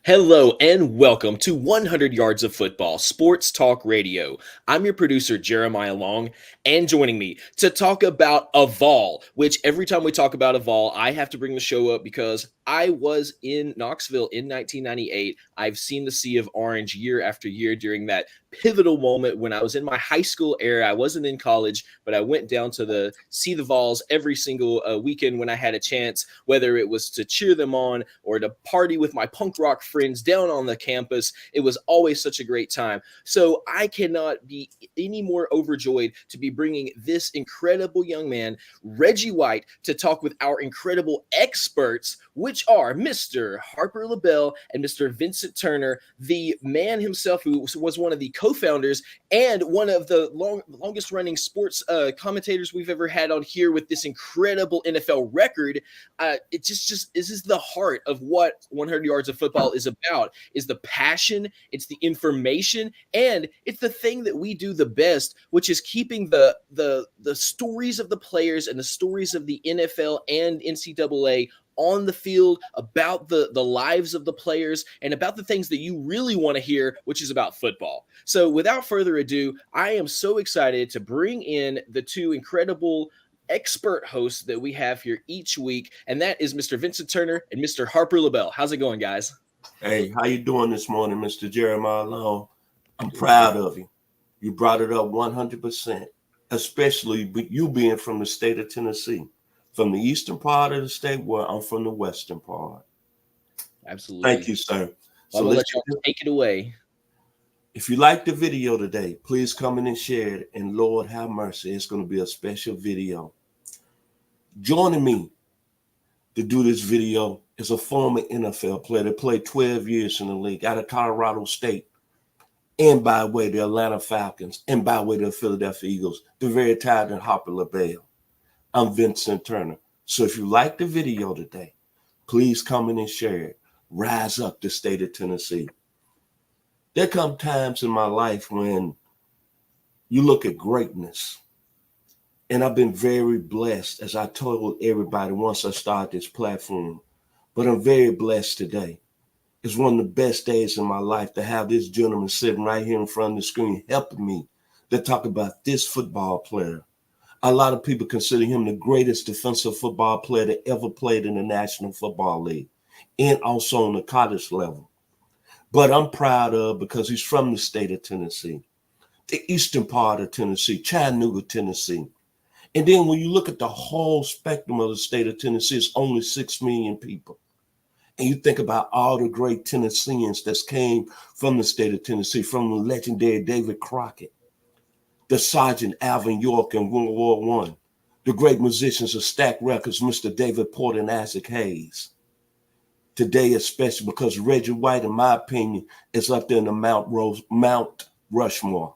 Hello and welcome to 100 Yards of Football, Sports Talk Radio. I'm your producer, Jeremiah Long, and joining me to talk about Aval, which every time we talk about Aval, I have to bring the show up because I was in Knoxville in 1998. I've seen the Sea of Orange year after year during that pivotal moment when I was in my high school era. I wasn't in college, but I went down to see the Vols every single weekend when I had a chance, whether it was to cheer them on or to party with my punk rock friends down on the campus. It was always such a great time. So I cannot be any more overjoyed to be bringing this incredible young man, Reggie White, to talk with our incredible experts, which are Mr. Harper LaBelle and Mr. Vincent Turner, the man himself who was one of the co-founders and one of the longest running sports commentators we've ever had on here with this incredible NFL record. It just this is the heart of what 100 Yards of Football is about, is the passion, it's the information, and it's the thing that we do the best, which is keeping the stories of the players and the stories of the NFL and NCAA on the field, about the lives of the players, and about the things that you really want to hear, which is about football. So without further ado, I am so excited to bring in the two incredible expert hosts that we have here each week, and that is Mr. Vincent Turner and Mr. Harper LaBelle. How's it going, guys? Hey, how you doing this morning, Mr. Jeremiah Long? I'm proud of you. You brought it up 100%, especially you being from the state of Tennessee, from the eastern part of the state where I'm from the western part. Absolutely. Thank you, sir. So I'm going to let you take it away. If you like the video today, please come in and share it. And Lord have mercy, it's going to be a special video. Joining me to do this video is a former NFL player that played 12 years in the league out of Colorado State, and by way the Atlanta Falcons, and by way the Philadelphia Eagles, the very talented Harper LaBelle. I'm Vincent Turner. So if you like the video today, please come in and share it. Rise up the state of Tennessee. There come times in my life when you look at greatness, and I've been very blessed, as I told everybody once I started this platform, but I'm very blessed today. It's one of the best days in my life to have this gentleman sitting right here in front of the screen helping me to talk about this football player. A lot of people consider him the greatest defensive football player that ever played in the National Football League and also on the college level. But I'm proud of because he's from the state of Tennessee, the eastern part of Tennessee, Chattanooga, Tennessee. And then when you look at the whole spectrum of the state of Tennessee, it's only 6 million people. And you think about all the great Tennesseans that came from the state of Tennessee, from the legendary David Crockett, the Sergeant Alvin York in World War I, the great musicians of Stack Records, Mr. David Porter and Isaac Hayes. Today, especially because Reggie White, in my opinion, is up there in the Mount Rushmore.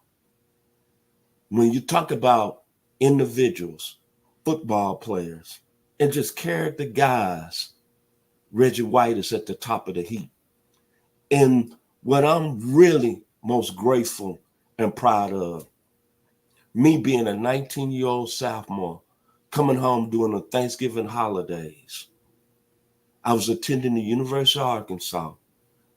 When you talk about individuals, football players, and just character guys, Reggie White is at the top of the heap. And what I'm really most grateful and proud of, me being a 19-year-old sophomore, coming home during the Thanksgiving holidays. I was attending the University of Arkansas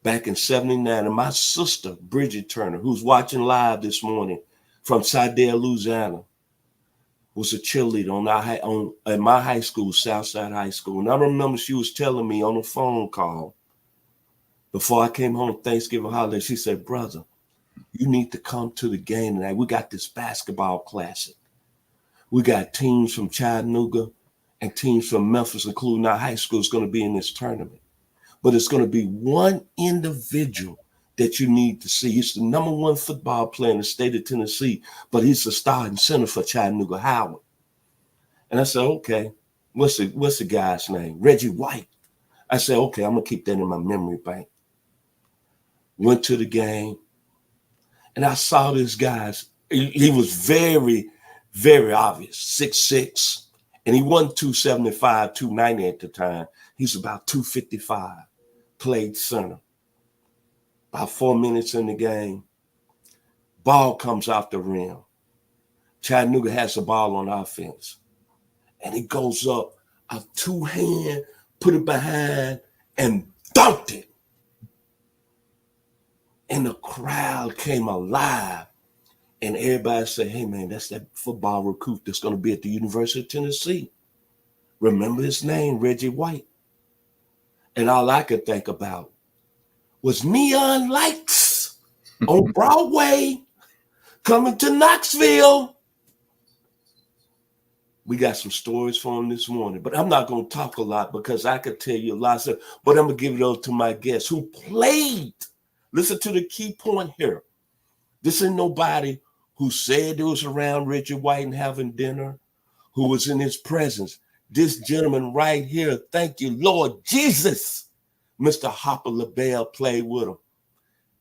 back in 79, and my sister, Bridget Turner, who's watching live this morning from Sidell, Louisiana, was a cheerleader at my high school, Southside High School. And I remember she was telling me on a phone call before I came home Thanksgiving holiday, she said, "Brother, you need to come to the game tonight. We got this basketball classic. We got teams from Chattanooga and teams from Memphis, including our high school, is going to be in this tournament. But it's going to be one individual that you need to see. He's the number one football player in the state of Tennessee, but he's the starting center for Chattanooga Howard." And I said, okay, what's the guy's name? Reggie White. I said, okay, I'm going to keep that in my memory bank. Went to the game, and I saw this guy. He was very, very obvious, 6'6", and he wasn't 275, 290 at the time. He's about 255, played center. About 4 minutes in the game, ball comes off the rim. Chattanooga has the ball on offense. And he goes up, a two-hand, put it behind, and dunked it. and the crowd came alive. And everybody said, hey, man, that's that football recruit that's going to be at the University of Tennessee. Remember his name, Reggie White. And all I could think about was neon lights on Broadway coming to Knoxville. We got some stories for him this morning, but I'm not going to talk a lot because I could tell you a lot of stuff, but I'm going to give it over to my guest who played. Listen to the key point here. This ain't nobody who said it was around Reggie White and having dinner, who was in his presence. This gentleman right here, thank you, Lord Jesus, Mr. Hopper LaBelle played with him.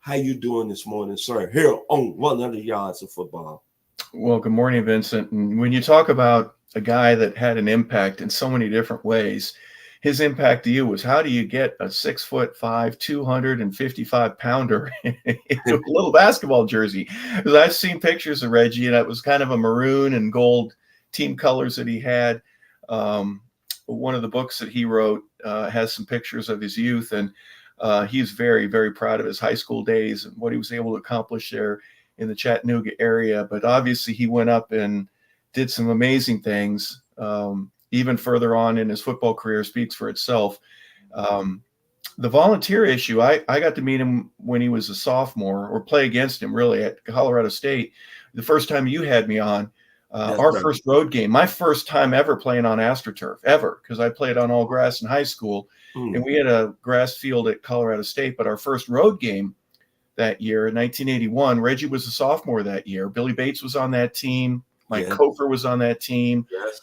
How you doing this morning, sir? Here on 100 Yards of Football. Well, good morning, Vincent. And when you talk about a guy that had an impact in so many different ways, his impact to you was, how do you get a 6'5", 255-pounder into a little basketball jersey? Because I've seen pictures of Reggie, and it was kind of a maroon and gold team colors that he had. One of the books that he wrote has some pictures of his youth, and he's very, very proud of his high school days and what he was able to accomplish there in the Chattanooga area. But obviously he went up and did some amazing things. Even further on in his football career speaks for itself. The volunteer issue, I got to meet him when he was a sophomore, or play against him really at Colorado State. The first time you had me on, our right. first road game, my first time ever playing on AstroTurf, ever, because I played on all grass in high school. And we had a grass field at Colorado State, but our first road game that year in 1981, Reggie was a sophomore that year. Billy Bates was on that team. Mike Kofer was on that team. Yes.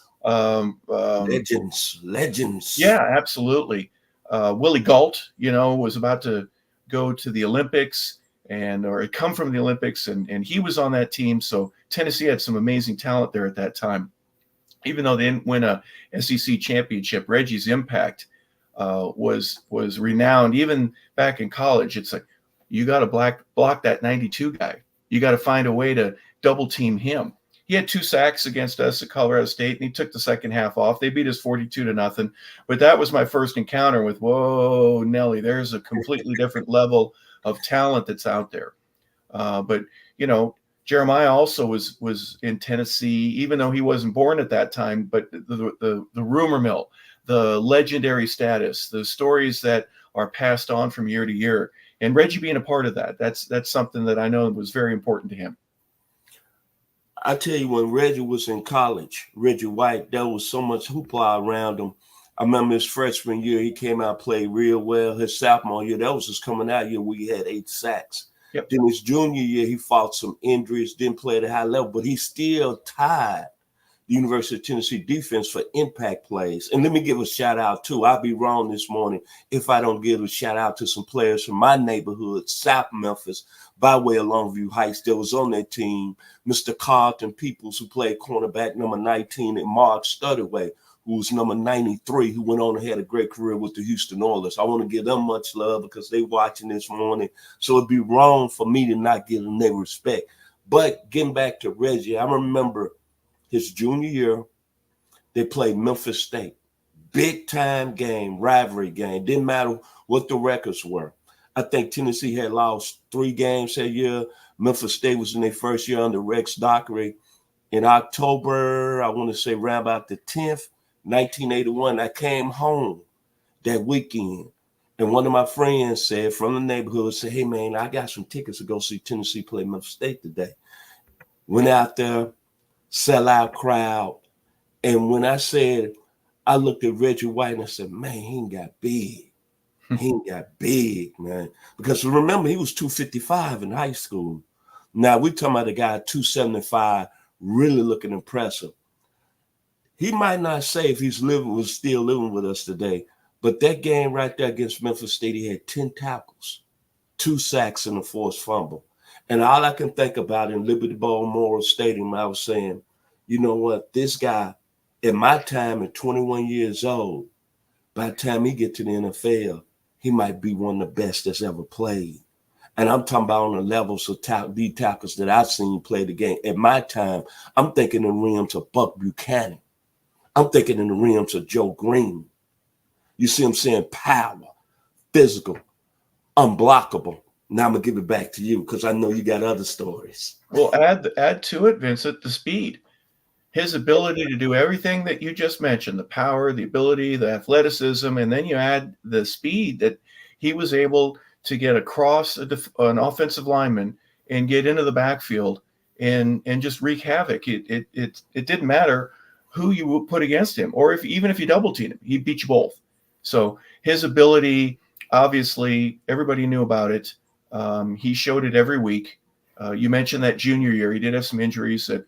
Legends. Yeah, absolutely. Willie Galt, was about to go to the Olympics or had come from the Olympics, and he was on that team. So Tennessee had some amazing talent there at that time. Even though they didn't win a SEC championship, Reggie's impact was renowned. Even back in college, it's like, you got to block that 92 guy. You got to find a way to double team him. He had 2 sacks against us at Colorado State, and he took the second half off. They beat us 42-0. But that was my first encounter with, whoa, Nelly, there's a completely different level of talent that's out there. But Jeremiah also was in Tennessee, even though he wasn't born at that time. But the rumor mill, the legendary status, the stories that are passed on from year to year, and Reggie being a part of that, that's something that I know was very important to him. I tell you, when Reggie was in college, Reggie White, there was so much hoopla around him. I remember his freshman year, he came out, played real well. His sophomore year, that was his coming out year where he had 8 sacks. Yep. Then his junior year, he fought some injuries, didn't play at a high level, but he still tied the University of Tennessee defense for impact plays. And let me give a shout out too. I'll be wrong this morning if I don't give a shout out to some players from my neighborhood, South Memphis, by way of Longview Heights. There was on that team Mr. Carlton Peoples, who played cornerback number 19, and Mark Studderway, who was number 93, who went on and had a great career with the Houston Oilers. I want to give them much love because they watching this morning. So it'd be wrong for me to not give them their respect. But getting back to Reggie, I remember his junior year, they played Memphis State. Big time game, rivalry game. Didn't matter what the records were. I think Tennessee had lost 3 games that year. Memphis State was in their first year under Rex Dockery. In October, I want to say around about the 10th, 1981, I came home that weekend. And one of my friends said from the neighborhood, said, hey, man, I got some tickets to go see Tennessee play Memphis State today. Went out there, sellout crowd. And when I said, I looked at Reggie White and I said, man, he ain't got big. He ain't got big, man. Because remember, he was 255 in high school. Now, we're talking about a guy 275, really looking impressive. He might not say if he's still living with us today, but that game right there against Memphis State, he had 10 tackles, 2 sacks, and a forced fumble. And all I can think about in Liberty Baltimore Stadium, I was saying, you know what, this guy, at my time at 21 years old, by the time he get to the NFL, he might be one of the best that's ever played. And I'm talking about on the levels of the tackles that I've seen play the game. At my time, I'm thinking in the realms of Buck Buchanan. I'm thinking in the realms of Joe Green. You see him saying power, physical, unblockable. Now I'm gonna give it back to you because I know you got other stories. Well, add to it, Vincent, the speed. His ability to do everything that you just mentioned, the power, the ability, the athleticism, and then you add the speed that he was able to get across an offensive lineman and get into the backfield and just wreak havoc. It didn't matter who you put against him, or even if you double team him, he beat you both. So his ability, obviously, everybody knew about it. He showed it every week. You mentioned that junior year, he did have some injuries that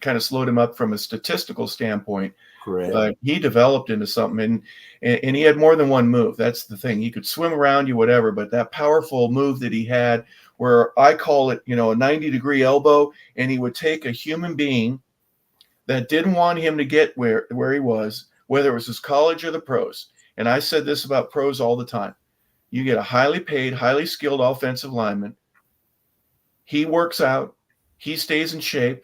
kind of slowed him up from a statistical standpoint. Correct. But he developed into something, and he had more than one move. That's the thing. He could swim around you, whatever, but that powerful move that he had, where I call it, a 90-degree elbow, and he would take a human being that didn't want him to get where he was, whether it was his college or the pros. And I said this about pros all the time. You get a highly paid, highly skilled offensive lineman. He works out. He stays in shape.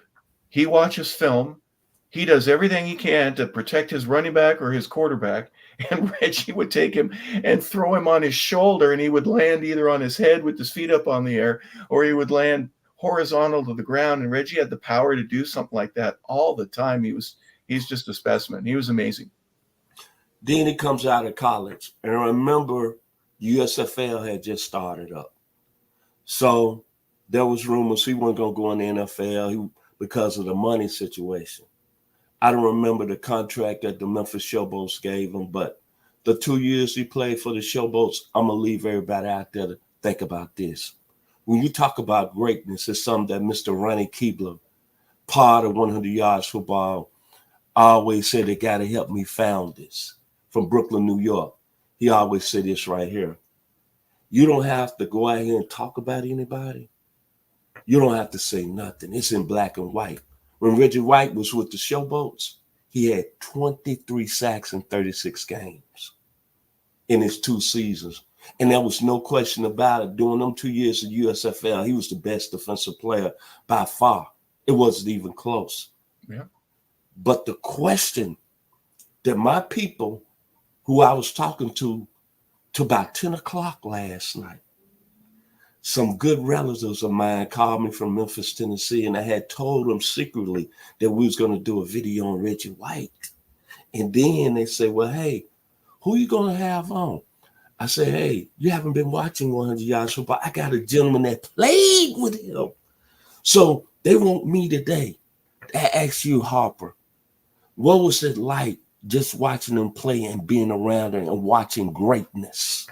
He watches film. He does everything he can to protect his running back or his quarterback. And Reggie would take him and throw him on his shoulder, and he would land either on his head with his feet up on the air, or he would land horizontal to the ground. And Reggie had the power to do something like that all the time. He's just a specimen. He was amazing. Then he comes out of college. And I remember USFL had just started up. So there was rumors he wasn't going to go in the NFL because of the money situation. I don't remember the contract that the Memphis Showboats gave him, but the 2 years he played for the Showboats, I'm going to leave everybody out there to think about this. When you talk about greatness, it's something that Mr. Ronnie Keebler, part of 100 Yards Football, always said, they got to help me found this. From Brooklyn, New York. He always said this right here. You don't have to go out here and talk about anybody. You don't have to say nothing. It's in black and white. When Reggie White was with the Showboats, he had 23 sacks in 36 games in his 2 seasons. And there was no question about it. During them 2 years of USFL, he was the best defensive player by far. It wasn't even close. Yeah. But the question that my people who I was talking to about 10 o'clock last night, some good relatives of mine called me from Memphis, Tennessee, and I had told them secretly that we was going to do a video on Reggie White. And then they said, well, hey, who you going to have on? I said, hey, you haven't been watching 100 Yards Football. I got a gentleman that played with him. So they want me today to ask you, Harper, what was it like just watching them play and being around them and watching greatness?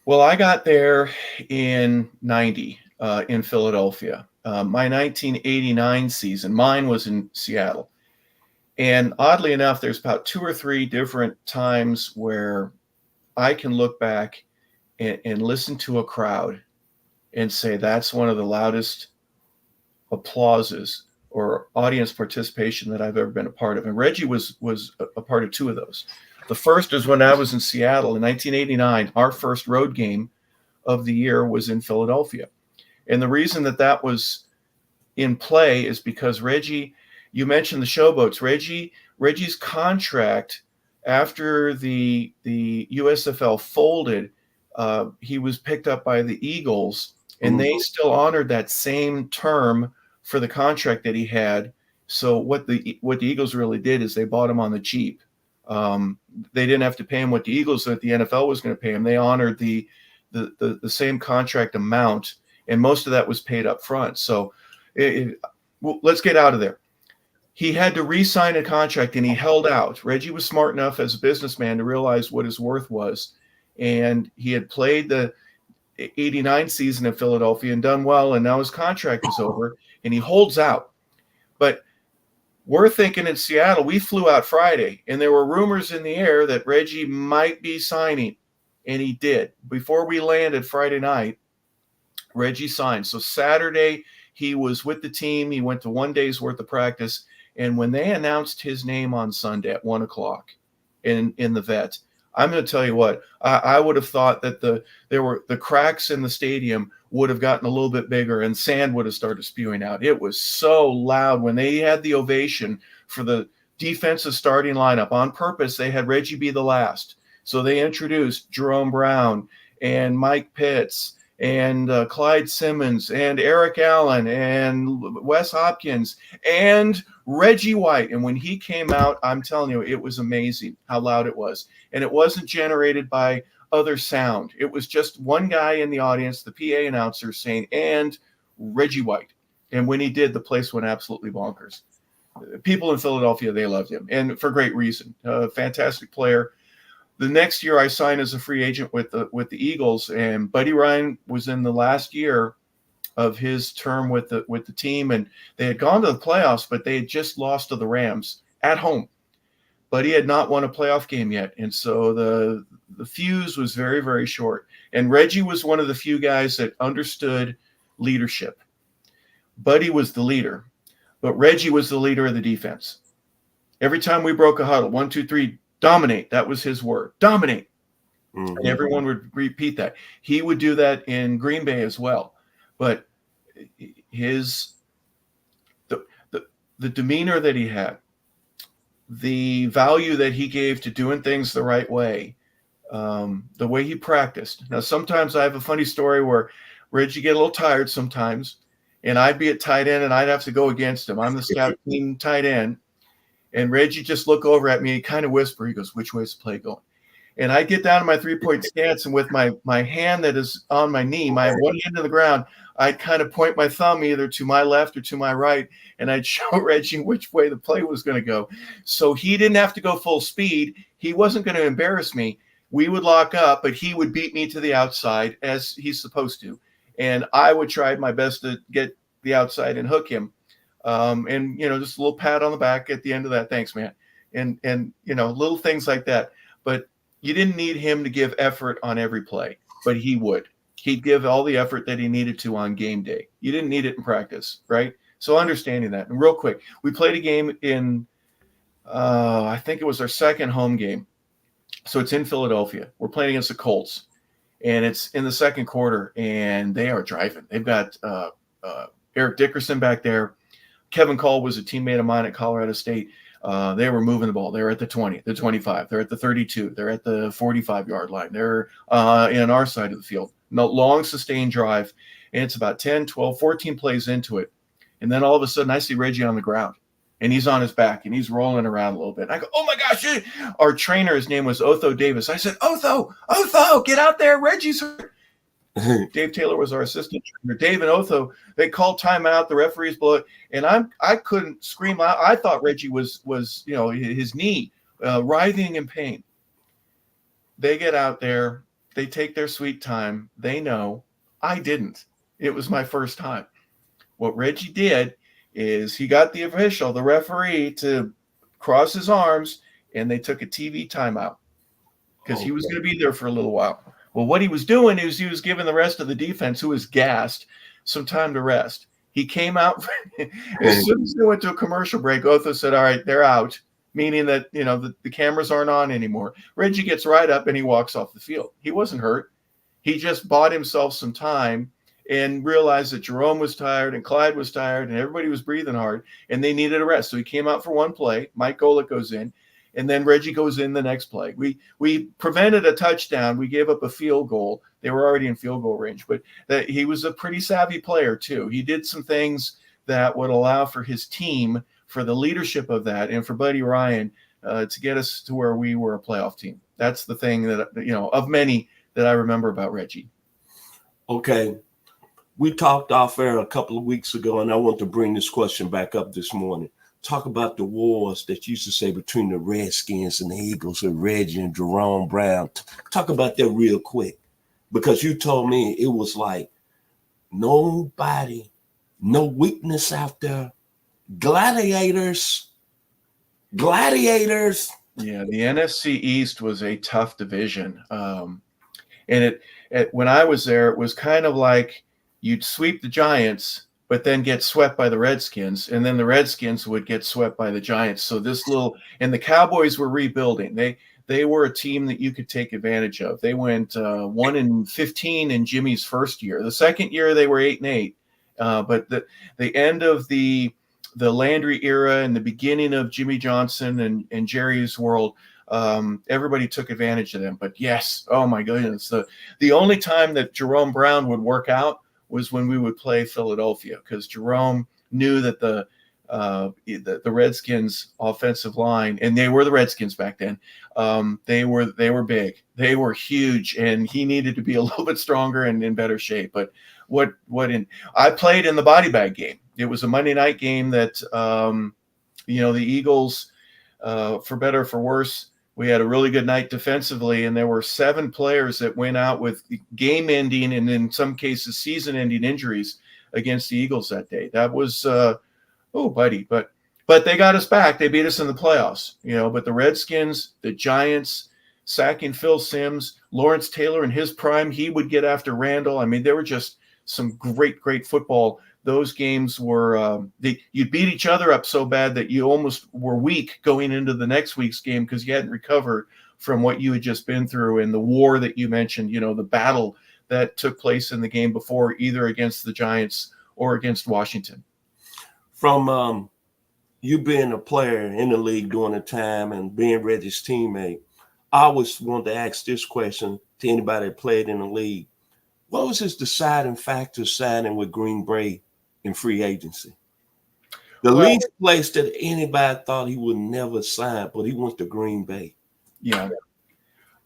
Well, I got there in 90 in Philadelphia. My 1989 season, mine was in Seattle. And oddly enough, there's about 2 or 3 different times where I can look back and listen to a crowd and say that's one of the loudest applauses or audience participation that I've ever been a part of. And Reggie was a part of 2 of those. The first is when I was in Seattle in 1989. Our first road game of the year was in Philadelphia. And the reason that was in play is because Reggie, you mentioned the Showboats. Reggie's contract after the USFL folded, he was picked up by the Eagles, and they still honored that same term for the contract that he had. So what the Eagles really did is they bought him on the cheap. They didn't have to pay him what the Eagles that the NFL was going to pay him. They honored the same contract amount, and most of that was paid up front. So well, let's get out of there. He had to re-sign a contract, and he held out. Reggie was smart enough as a businessman to realize what his worth was, and he had played the 89 season in Philadelphia and done well, and now his contract is over, and he holds out. But we're thinking in Seattle, we flew out Friday, and there were rumors in the air that Reggie might be signing, and he did. Before we landed Friday night, Reggie signed. So Saturday, he was with the team. He went to 1 day's worth of practice. And when they announced his name on Sunday at 1 o'clock in the vet, I'm going to tell you what, I would have thought that the cracks in the stadium would have gotten a little bit bigger and sand would have started spewing out. It was so loud when they had the ovation for the defensive starting lineup. On purpose, they had Reggie be the last. So they introduced Jerome Brown and Mike Pitts and Clyde Simmons and Eric Allen and Wes Hopkins and Reggie White. And when he came out, I'm telling you, it was amazing how loud it was. And it wasn't generated by other sound. It was just one guy in the audience, the PA announcer, saying, and Reggie White. And when he did, the place went absolutely bonkers. People in Philadelphia, they loved him, and for great reason. Fantastic player. The next year, I signed as a free agent with the Eagles, and Buddy Ryan was in the last year of his term with the team, and they had gone to the playoffs, but they had just lost to the Rams at home. But he had not won a playoff game yet, and so the fuse was very, very short. And Reggie was one of the few guys that understood leadership. Buddy was the leader, but Reggie was the leader of the defense. Every time we broke a huddle, 1, 2, 3, dominate. That was his word, dominate. Mm-hmm. And everyone would repeat that. He would do that in Green Bay as well. But the demeanor that he had, the value that he gave to doing things the right way, the way he practiced. Now, sometimes I have a funny story where Reggie get a little tired sometimes, and I'd be at tight end, and I'd have to go against him. I'm the scout team tight end, and Reggie just look over at me, kind of whisper. He goes, "Which way is the play going?" And I get down to my 3-point stance, and with my hand that is on my knee, my one hand to the ground, I'd kind of point my thumb either to my left or to my right, and I'd show Reggie which way the play was going to go. So he didn't have to go full speed. He wasn't going to embarrass me. We would lock up, but he would beat me to the outside as he's supposed to. And I would try my best to get the outside and hook him. And, just a little pat on the back at the end of that. Thanks, man. And little things like that. But you didn't need him to give effort on every play, but he would. He'd give all the effort that he needed to on game day. You didn't need it in practice, right? So understanding that. And real quick, we played a game in, I think it was our second home game. So it's in Philadelphia. We're playing against the Colts, and it's in the second quarter, and they are driving. They've got Eric Dickerson back there. Kevin Cole was a teammate of mine at Colorado State. They were moving the ball. They were at the 20, the 25. They're at the 32. They're at the 45-yard line. They're in our side of the field. No, long, sustained drive, and it's about 10, 12, 14 plays into it. And then all of a sudden, I see Reggie on the ground, and he's on his back, and he's rolling around a little bit. And I go, "Oh, my gosh." Our trainer, his name was Otho Davis. I said, Otho, get out there. Reggie's hurt. Dave Taylor was our assistant trainer. Dave and Otho, they called timeout. The referees blow it, and I couldn't scream out. I thought Reggie was his knee writhing in pain. They get out there. They take their sweet time. They know. I didn't. It was my first time. What Reggie did is he got the official, the referee, to cross his arms, and they took a TV timeout because he was going to be there for a little while. Well, what he was doing is he was giving the rest of the defense, who was gassed, some time to rest. He came out. As soon as they went to a commercial break, Otho said, "All right, they're out," meaning that the cameras aren't on anymore. Reggie gets right up and he walks off the field. He wasn't hurt. He just bought himself some time and realized that Jerome was tired and Clyde was tired and everybody was breathing hard and they needed a rest. So he came out for one play. Mike Golick goes in. And then Reggie goes in the next play. We prevented a touchdown. We gave up a field goal. They were already in field goal range, but he was a pretty savvy player too. He did some things that would allow for his team, for the leadership of that, and for Buddy Ryan to get us to where we were a playoff team. That's the thing that, of many that I remember about Reggie. Okay. We talked off air a couple of weeks ago, and I want to bring this question back up this morning. Talk about the wars that used to say between the Redskins and the Eagles and Reggie and Jerome Brown. Talk about that real quick, because you told me it was like nobody, no weakness out there. Gladiators. Yeah, the NFC East was a tough division. And when I was there, it was kind of like you'd sweep the Giants, but then get swept by the Redskins, and then the Redskins would get swept by the Giants. So and the Cowboys were rebuilding. They were a team that you could take advantage of. They went 1-15 in Jimmy's first year. The second year they were 8-8. But the end of the Landry era and the beginning of Jimmy Johnson and Jerry's world, Everybody took advantage of them. But yes, oh my goodness, the only time that Jerome Brown would work out was when we would play Philadelphia, because Jerome knew that the Redskins offensive line, and they were the Redskins back then. They were big, they were huge, and he needed to be a little bit stronger and in better shape. But I played in the body bag game. It was a Monday night game that the Eagles, for better or for worse, we had a really good night defensively, and there were 7 players that went out with game-ending and in some cases season-ending injuries against the Eagles that day. That was but they got us back. They beat us in the playoffs, But the Redskins, the Giants, sacking Phil Simms, Lawrence Taylor in his prime, he would get after Randall. I mean, they were just some great football. Those games were you beat each other up so bad that you almost were weak going into the next week's game because you hadn't recovered from what you had just been through, and the war that you mentioned, the battle that took place in the game before, either against the Giants or against Washington. From you being a player in the league during the time and being Reggie's teammate, I always wanted to ask this question to anybody that played in the league. What was his deciding factor signing with Green Bay in free agency? The least place that anybody thought he would never sign, but he went to Green Bay. Yeah.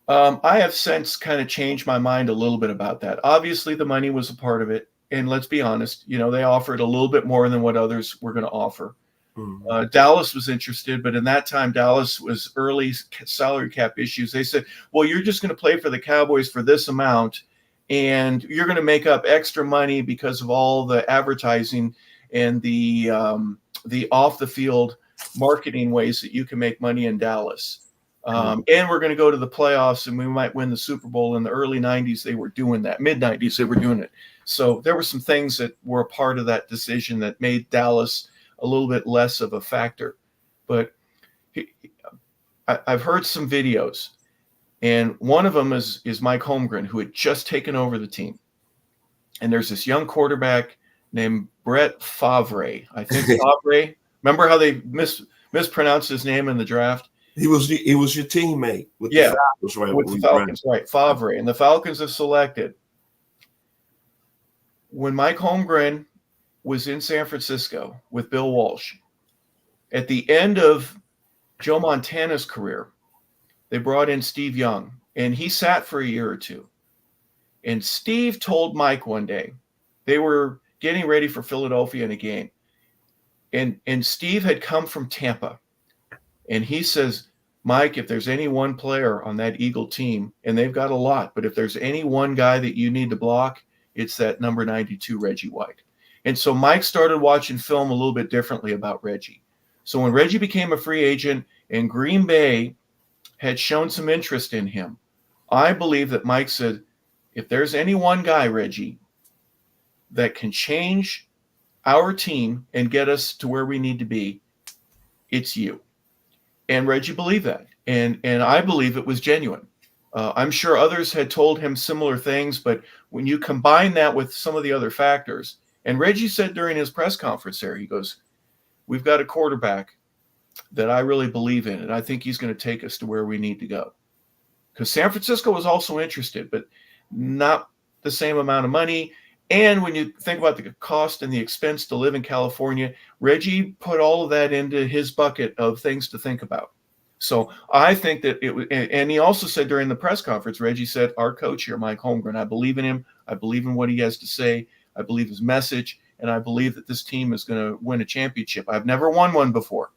I have since kind of changed my mind a little bit about that. Obviously, the money was a part of it. And let's be honest, they offered a little bit more than what others were going to offer. Mm-hmm. Dallas was interested, but in that time, Dallas was early salary cap issues. They said, well, you're just going to play for the Cowboys for this amount, and you're going to make up extra money because of all the advertising and the off the field marketing ways that you can make money in Dallas. And we're going to go to the playoffs, and we might win the Super Bowl. In the early 90s, they were doing that. Mid-90s, they were doing it. So there were some things that were a part of that decision that made Dallas a little bit less of a factor. But I've heard some videos, and one of them is Mike Holmgren, who had just taken over the team. And there's this young quarterback named Brett Favre. I think Favre. Remember how they mispronounced his name in the draft? He was your teammate with the Falcons, right? With the Falcons, right? Favre. And the Falcons have selected. When Mike Holmgren was in San Francisco with Bill Walsh, at the end of Joe Montana's career, they brought in Steve Young, and he sat for a year or two. And Steve told Mike one day, they were getting ready for Philadelphia in a game, and Steve had come from Tampa. And he says, Mike, if there's any one player on that Eagle team, and they've got a lot, but if there's any one guy that you need to block, it's that number 92, Reggie White. And so Mike started watching film a little bit differently about Reggie. So when Reggie became a free agent and Green Bay had shown some interest in him, I believe that Mike said, if there's any one guy, Reggie, that can change our team and get us to where we need to be, it's you. And Reggie believed that. And I believe it was genuine. I'm sure others had told him similar things, but when you combine that with some of the other factors, and Reggie said during his press conference there, he goes, we've got a quarterback that I really believe in, and I think he's going to take us to where we need to go. Because San Francisco was also interested, but not the same amount of money. And when you think about the cost and the expense to live in California, Reggie put all of that into his bucket of things to think about. So I think that it was, and he also said during the press conference, Reggie said, our coach here, Mike Holmgren, I believe in him. I believe in what he has to say. I believe his message, and I believe that this team is going to win a championship. I've never won one before.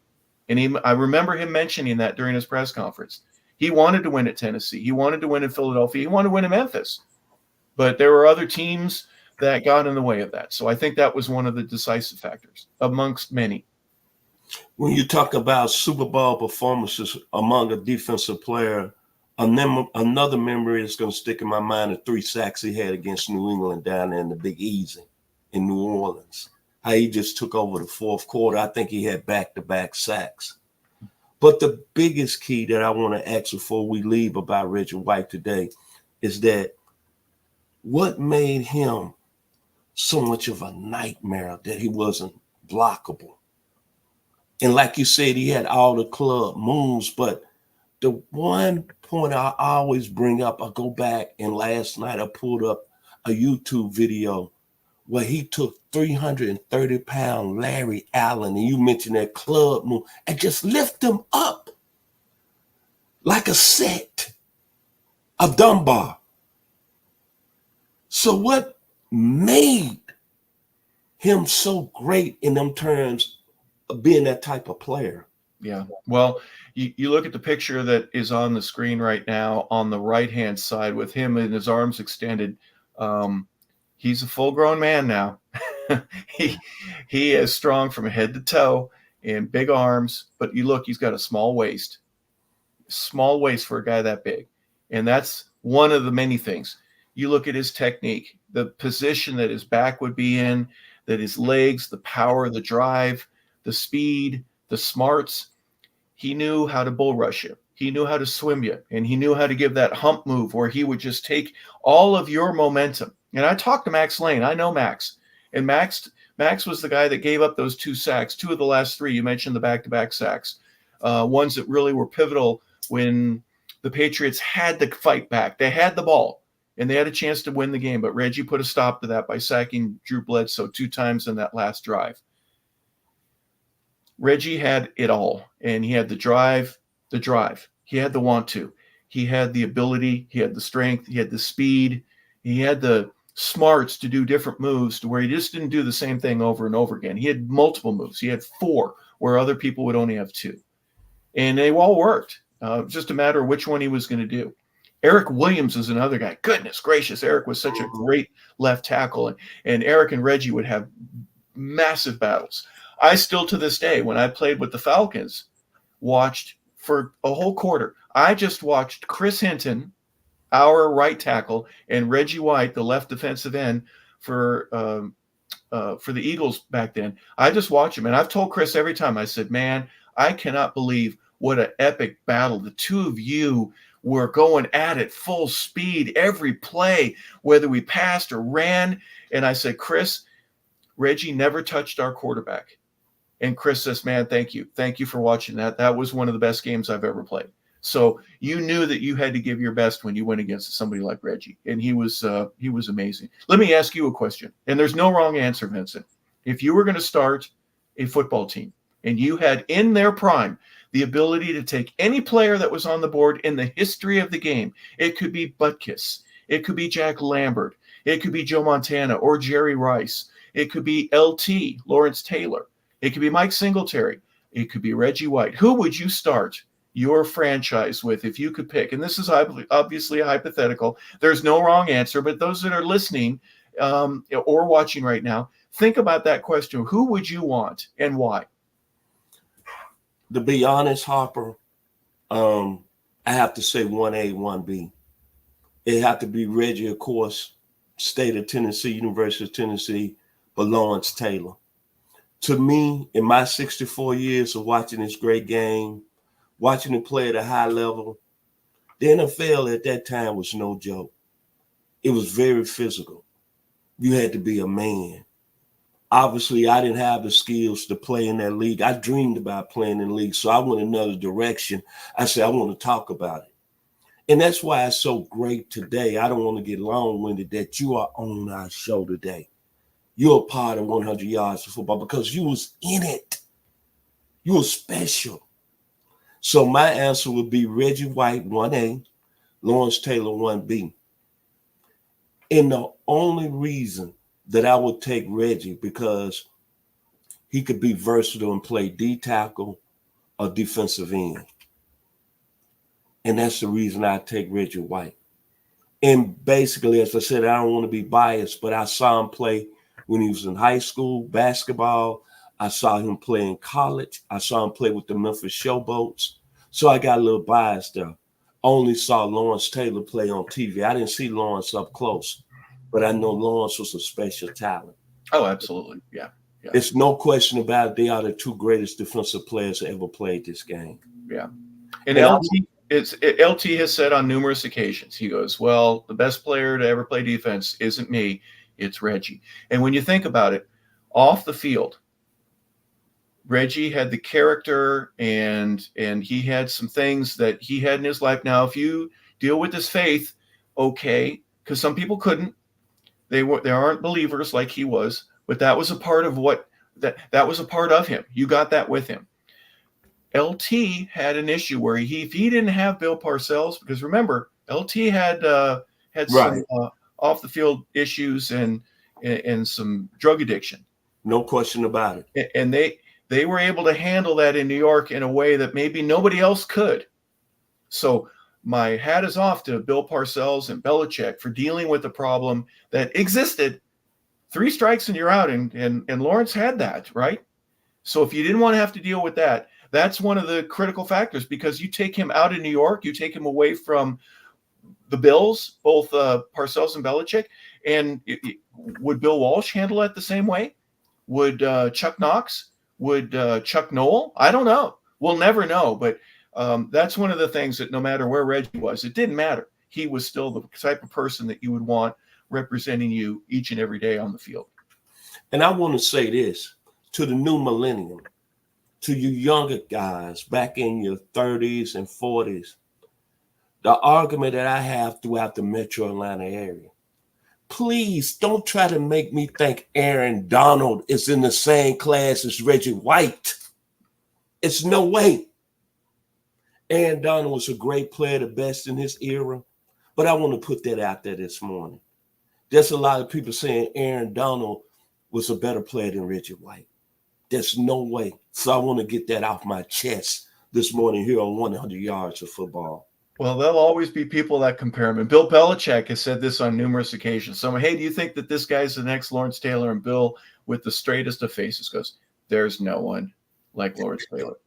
And I remember him mentioning that during his press conference. He wanted to win at Tennessee. He wanted to win in Philadelphia. He wanted to win in Memphis. But there were other teams that got in the way of that. So I think that was one of the decisive factors amongst many. When you talk about Super Bowl performances among a defensive player, another memory that's going to stick in my mind is 3 sacks he had against New England down there in the Big Easy in New Orleans. How he just took over the fourth quarter. I think he had back-to-back sacks. But the biggest key that I want to ask before we leave about Reggie White today is that what made him so much of a nightmare that he wasn't blockable? And like you said, he had all the club moves, but The one point I always bring up, I go back and last night I pulled up a YouTube video where he took 330-pound Larry Allen, and you mentioned that club move, and just lift him up like a set of Dunbar. So what made him so great in them terms of being that type of player? Yeah. Well, you look at the picture that is on the screen right now on the right-hand side with him and his arms extended. He's a full-grown man now. he is strong from head to toe and big arms, but you look, he's got a small waist for a guy that big. And that's one of the many things. You look at his technique, the position that his back would be in, that his legs, the power, the drive, the speed, the smarts. He knew how to bull rush you. He knew how to swim you, and he knew how to give that hump move where he would just take all of your momentum. And I talked to Max Lane. I know Max. And Max was the guy that gave up those 2 sacks, 2 of the last 3. You mentioned the back-to-back sacks, ones that really were pivotal when the Patriots had to fight back. They had the ball, and they had a chance to win the game, but Reggie put a stop to that by sacking Drew Bledsoe 2 times in that last drive. Reggie had it all, and he had the drive. He had the want to. He had the ability. He had the strength. He had the speed. He had the smarts to do different moves to where he just didn't do the same thing over and over again. He had multiple moves. He had 4 where other people would only have 2. And they all worked. Just a matter of which one he was going to do. Eric Williams is another guy. Goodness gracious, Eric was such a great left tackle. And Eric and Reggie would have massive battles. I still, to this day, when I played with the Falcons, watched for a whole quarter. I just watched Chris Hinton, our right tackle, and Reggie White, the left defensive end for the Eagles back then. I just watched him, and I've told Chris every time, I said, man, I cannot believe what an epic battle. The 2 of you were going at it full speed every play, whether we passed or ran. And I said, Chris, Reggie never touched our quarterback. And Chris says, man, thank you. Thank you for watching that. That was one of the best games I've ever played. So you knew that you had to give your best when you went against somebody like Reggie. And he was amazing. Let me ask you a question. And there's no wrong answer, Vincent. If you were going to start a football team and you had in their prime the ability to take any player that was on the board in the history of the game, it could be Butkus, it could be Jack Lambert, it could be Joe Montana or Jerry Rice, it could be LT, Lawrence Taylor, it could be Mike Singletary, it could be Reggie White. Who would you start your franchise with if you could pick? And this is obviously a hypothetical. There's no wrong answer, but those that are listening or watching right now, think about that question. Who would you want and why? To be honest, Harper, I have to say 1A, 1B. It have to be Reggie, of course, State of Tennessee, University of Tennessee, but Lawrence Taylor. To me, in my 64 years of watching this great game, watching him play at a high level, the NFL at that time was no joke. It was very physical. You had to be a man. Obviously, I didn't have the skills to play in that league. I dreamed about playing in the league, so I went another direction. I said, I want to talk about it. And that's why it's so great today. I don't want to get long-winded that you are on our show today. You're a part of 100 Yards of Football because you was in it. You were special. So my answer would be Reggie White, 1A, Lawrence Taylor, 1B. And the only reason that I would take Reggie because he could be versatile and play D tackle or defensive end. And that's the reason I take Reggie White. And basically, as I said, I don't want to be biased, but I saw him play when he was in high school, basketball. I saw him play in college. I saw him play with the Memphis Showboats. So I got a little biased there. Only saw Lawrence Taylor play on TV. I didn't see Lawrence up close, but I know Lawrence was a special talent. Oh, absolutely. Yeah. It's no question about it. They are the 2 greatest defensive players that ever played this game. Yeah. And LT has said on numerous occasions, he goes, well, the best player to ever play defense isn't me, it's Reggie. And when you think about it, off the field, Reggie had the character, and he had some things that he had in his life. Now, if you deal with his faith, okay, because some people couldn't. They aren't believers like he was, but that was a part of that was a part of him. You got that with him. LT had an issue where if he didn't have Bill Parcells, because remember, LT had some off the field issues and some drug addiction. No question about it. And they were able to handle that in New York in a way that maybe nobody else could. So my hat is off to Bill Parcells and Belichick for dealing with the problem that existed. 3 strikes and you're out, and Lawrence had that, right? So if you didn't want to have to deal with that, that's one of the critical factors, because you take him out of New York, you take him away from the Bills, both Parcells and Belichick. And would Bill Walsh handle it the same way? Would Chuck Knox? Would Chuck Noll? I don't know. We'll never know. But that's one of the things that no matter where Reggie was, it didn't matter. He was still the type of person that you would want representing you each and every day on the field. And I want to say this to the new millennium, to you younger guys back in your 30s and 40s, the argument that I have throughout the metro Atlanta area. Please don't try to make me think Aaron Donald is in the same class as Reggie White. It's no way. Aaron Donald was a great player, the best in his era. But I want to put that out there this morning. There's a lot of people saying Aaron Donald was a better player than Reggie White. There's no way. So I want to get that off my chest this morning here on 100 Yards of Football. Well, there'll always be people that compare him. And Bill Belichick has said this on numerous occasions. So, hey, do you think that this guy's the next Lawrence Taylor? And Bill, with the straightest of faces, goes, there's no one like Lawrence Taylor.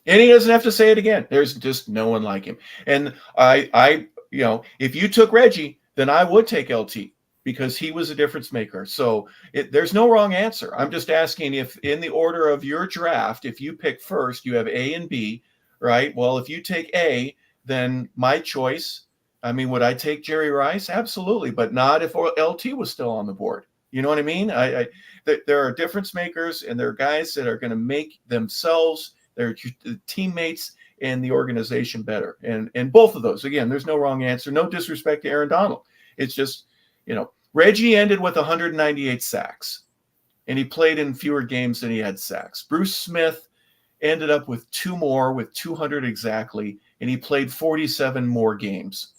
And he doesn't have to say it again. There's just no one like him. And I if you took Reggie, then I would take LT, because he was a difference maker. So there's no wrong answer. I'm just asking if in the order of your draft, if you pick first, you have A and B, right? Well, if you take A, then my choice, I mean, would I take Jerry Rice? Absolutely, but not if LT was still on the board. You know what I mean? There are difference makers, and there are guys that are going to make themselves, their teammates, and the organization better. And both of those, again, there's no wrong answer. No disrespect to Aaron Donald. It's just, Reggie ended with 198 sacks, and he played in fewer games than he had sacks. Bruce Smith ended up with 2 more, with 200 exactly, and he played 47 more games.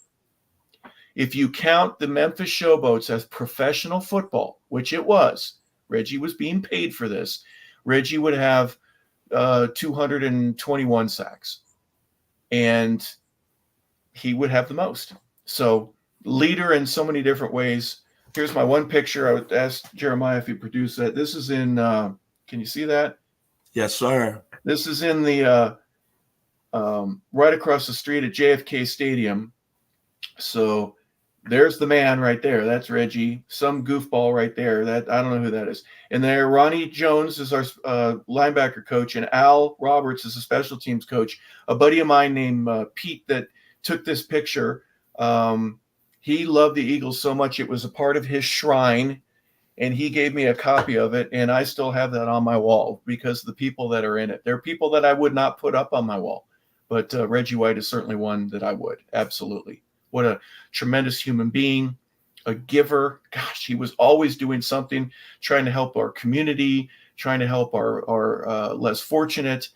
If you count the Memphis Showboats as professional football, which it was, Reggie was being paid for this, Reggie would have 221 sacks, and he would have the most. So leader in so many different ways. Here's my one picture. I would ask Jeremiah if he produced that. This is in, can you see that? Yes, sir. This is in the right across the street at JFK Stadium. So there's the man right there. That's Reggie. Some goofball right there. That I don't know who that is. And there, Ronnie Jones is our linebacker coach, and Al Roberts is a special teams coach. A buddy of mine named Pete that took this picture. He loved the Eagles so much it was a part of his shrine, and he gave me a copy of it, and I still have that on my wall because of the people that are in it. There are people that I would not put up on my wall, but Reggie White is certainly one that I would. Absolutely. What a tremendous human being, a giver. Gosh, he was always doing something, trying to help our community, trying to help our less fortunate,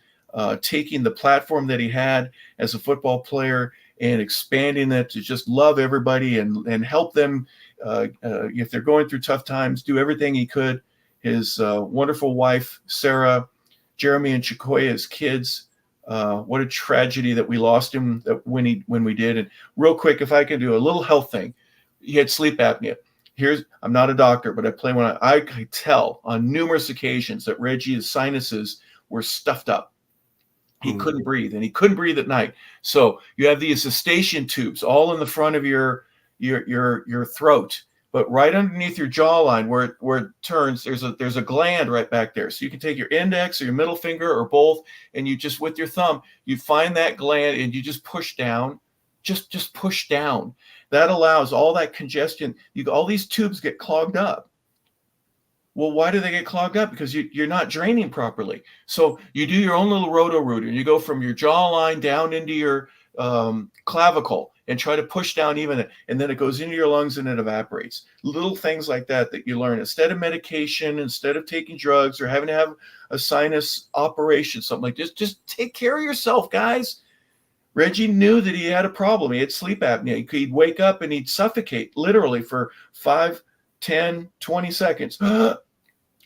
taking the platform that he had as a football player and expanding that to just love everybody and help them if they're going through tough times, do everything he could. His wonderful wife, Sarah, Jeremy and Chicoya's kids. What a tragedy that we lost him when we did. And real quick, if I can do a little health thing, he had sleep apnea. I'm not a doctor, but I could tell on numerous occasions that Reggie's sinuses were stuffed up. He couldn't breathe, and he couldn't breathe at night. So you have these eustachian tubes all in the front of your throat, but right underneath your jawline where it turns, there's a gland right back there. So you can take your index or your middle finger or both, and you just with your thumb, you find that gland and you just push down, just push down. That allows all that congestion. All these tubes get clogged up. Well, why do they get clogged up? Because you're not draining properly. So you do your own little roto-rooter, and you go from your jawline down into your clavicle and try to push down even, and then it goes into your lungs and it evaporates. Little things like that you learn. Instead of medication, instead of taking drugs or having to have a sinus operation, something like this, just take care of yourself, guys. Reggie knew that he had a problem. He had sleep apnea. He'd wake up and he'd suffocate literally for 5, 10, 20 seconds.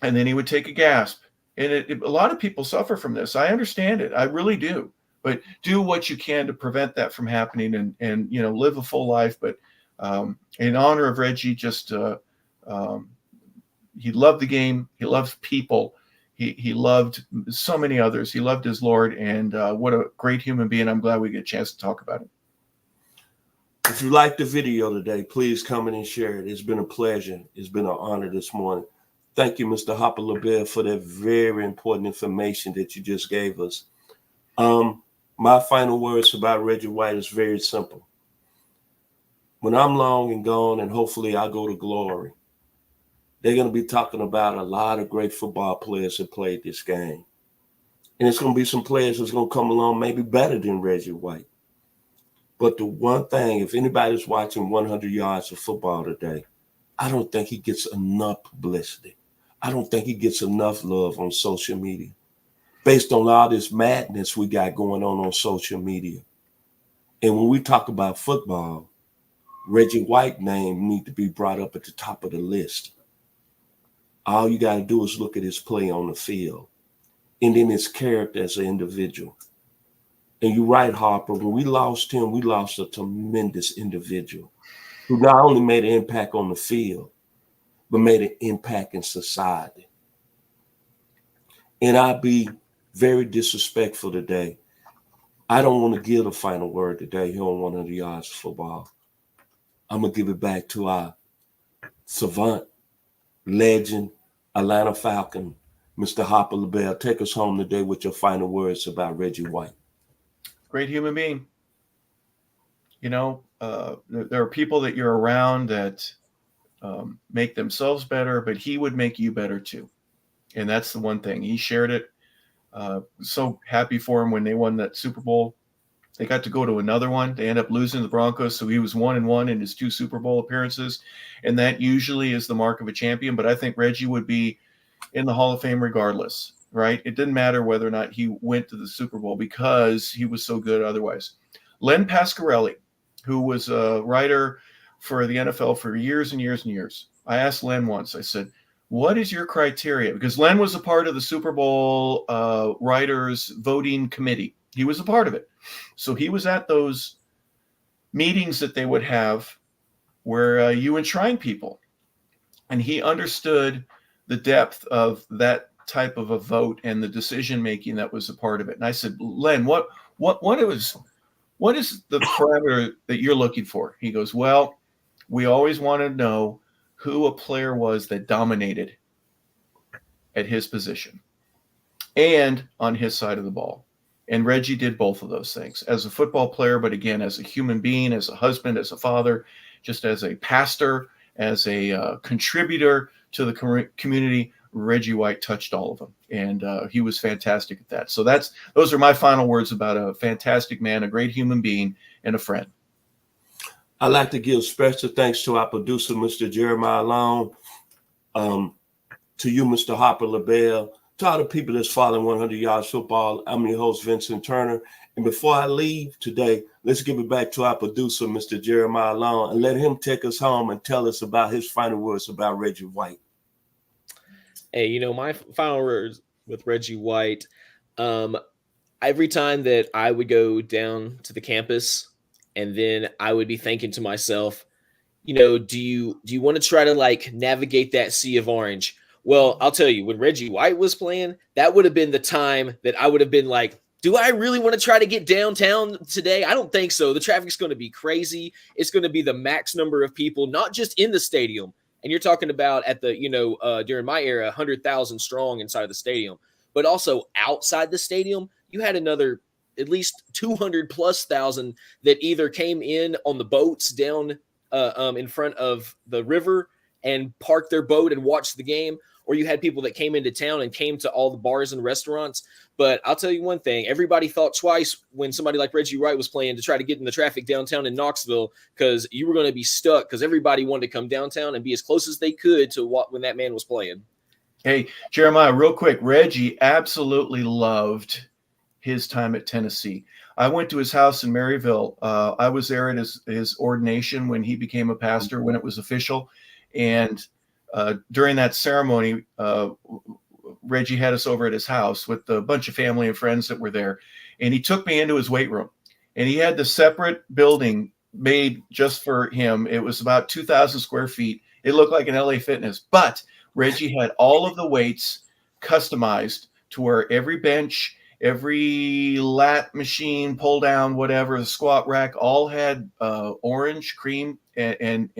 And then he would take a gasp. And a lot of people suffer from this. I understand it. I really do. But do what you can to prevent that from happening and live a full life. But in honor of Reggie, just he loved the game. He loved people. He loved so many others. He loved his Lord. And what a great human being. I'm glad we get a chance to talk about it. If you liked the video today, please comment and share it. It's been a pleasure. It's been an honor this morning. Thank you, Mr. Hopper LaBelle, for that very important information that you just gave us. My final words about Reggie White is very simple. When I'm long and gone, and hopefully I go to glory, they're going to be talking about a lot of great football players that played this game. And it's going to be some players that's going to come along maybe better than Reggie White. But the one thing, if anybody's watching 100 yards of football today, I don't think he gets enough publicity. I don't think he gets enough love on social media based on all this madness we got going on social media. And when we talk about football, Reggie White's name need to be brought up at the top of the list. All you got to do is look at his play on the field and then his character as an individual. And you're right, Harper, when we lost him, we lost a tremendous individual who not only made an impact on the field, but made an impact in society. And I'll be very disrespectful today. I don't want to give the final word today here on 100 Yards of Football. I'm going to give it back to our savant, legend, Atlanta Falcon, Mr. Hopper LaBelle. Take us home today with your final words about Reggie White. Great human being. There are people that you're around that make themselves better, but he would make you better too. And that's the one thing. He shared it. So happy for him when they won that Super Bowl. They got to go to another one. They end up losing to the Broncos, so he was 1-1 in his 2 Super Bowl appearances, and that usually is the mark of a champion. But I think Reggie would be in the Hall of Fame regardless, right? It didn't matter whether or not he went to the Super Bowl because he was so good otherwise. Len Pasquarelli, who was a writer for the NFL for years and years and years. I asked Len once, I said, what is your criteria? Because Len was a part of the Super Bowl writers voting committee. He was a part of it. So he was at those meetings that they would have where you enshrine people. And he understood the depth of that type of a vote and the decision-making that was a part of it. And I said, Len, what is the parameter that you're looking for? He goes, well, we always want to know who a player was that dominated at his position and on his side of the ball. And Reggie did both of those things as a football player, but again, as a human being, as a husband, as a father, just as a pastor, as a contributor to the community. Reggie White touched all of them, and he was fantastic at that. So those are my final words about a fantastic man, a great human being, and a friend. I'd like to give special thanks to our producer, Mr. Jeremiah Long, to you, Mr. Hopper LaBelle, to all the people that's following 100 Yards Football. I'm your host, Vincent Turner. And before I leave today, let's give it back to our producer, Mr. Jeremiah Long, and let him take us home and tell us about his final words about Reggie White. Hey, my final words with Reggie White, every time that I would go down to the campus and then I would be thinking to myself, do you want to try to navigate that sea of orange? Well, I'll tell you, when Reggie White was playing, that would have been the time that I would have been like, do I really want to try to get downtown today? I don't think so. The traffic's going to be crazy. It's going to be the max number of people, not just in the stadium. And you're talking about at the, during my era, 100,000 strong inside of the stadium, but also outside the stadium, you had another at least 200,000+ that either came in on the boats down in front of the river and parked their boat and watched the game, or you had people that came into town and came to all the bars and restaurants. But I'll tell you one thing, everybody thought twice when somebody like Reggie Wright was playing to try to get in the traffic downtown in Knoxville, because you were going to be stuck, because everybody wanted to come downtown and be as close as they could to when that man was playing. Hey, Jeremiah, real quick, Reggie absolutely loved his time at Tennessee. I went to his house in Maryville. I was there at his ordination when he became a pastor, when it was official. And during that ceremony, Reggie had us over at his house with a bunch of family and friends that were there. And he took me into his weight room. And he had the separate building made just for him. It was about 2,000 square feet. It looked like an LA Fitness. But Reggie had all of the weights customized to where every bench, every lat machine, pull down, whatever, the squat rack, all had orange, cream, and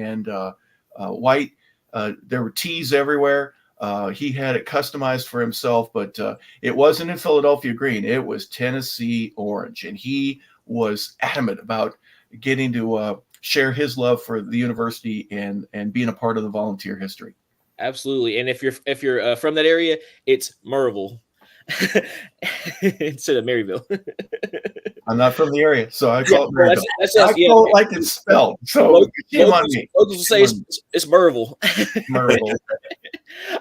white. There were tees everywhere. He had it customized for himself, but it wasn't in Philadelphia green. It was Tennessee orange, and he was adamant about getting to share his love for the university and being a part of the volunteer history. Absolutely, and if you're from that area, it's Merville instead of Maryville. I'm not from the area, so I call it Maryville. I call it like it's spelled. So shame on me. Locals will say it's Merville. Merville.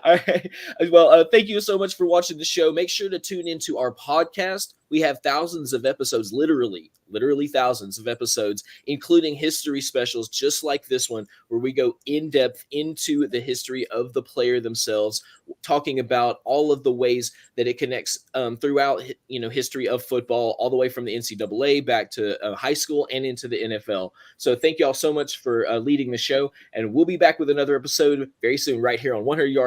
All right. Well, thank you so much for watching the show. Make sure to tune into our podcast. We have thousands of episodes, literally thousands of episodes, including history specials just like this one, where we go in depth into the history of the player themselves, talking about all of the ways that it connects throughout, history of football, all the way from the NCAA back to high school and into the NFL. So thank you all so much for leading the show, and we'll be back with another episode very soon right here on 100 Yards